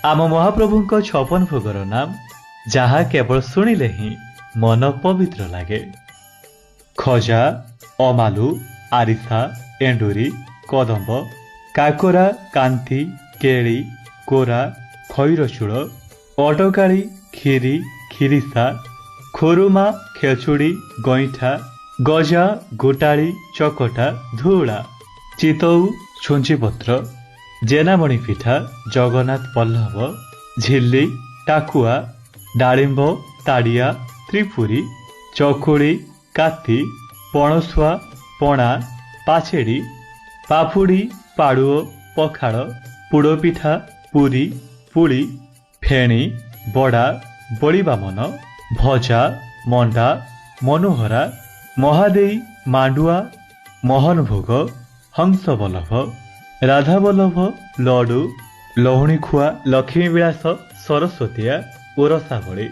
आम महाप्रभु 56 भोगर नाम जहा केवल शुणिले ही मन पवित्र लगे। खजा, अमालु, आरिसा, एंडुरी, कदम्ब, काकोरा, कांती, केली, कोरा, खैरचूड़, अटकाली, खीरी, खीरिसा, खोरुमा, खेचुड़ी, गईठा, गजा, गोटाड़ी, चकटा, धूला, चितौ, छुंचीपत्र, जेनामणि पिठा, जगन्नाथ पल्लव, झिल्ली, टाकुआ, डालिंब, ताड़िया, त्रिपुरी, चकुड़ी, काती, पणसुआ, पणा, पाछेड़ी, पाफुड़ी, पाड़ुओ, पखाड़, पुड़पिठा, पुरी, पुली, फेणी, बड़ा, बड़ीबामन, भजा, मंडा, मनोहरा, महादेई, मांडुआ, मोहनभोग, हंसवल्लभ, राधावल्लभ, लडू, लहुणी खुआ, लक्ष्मी विलास, सरस्वतीया, ओरसावली।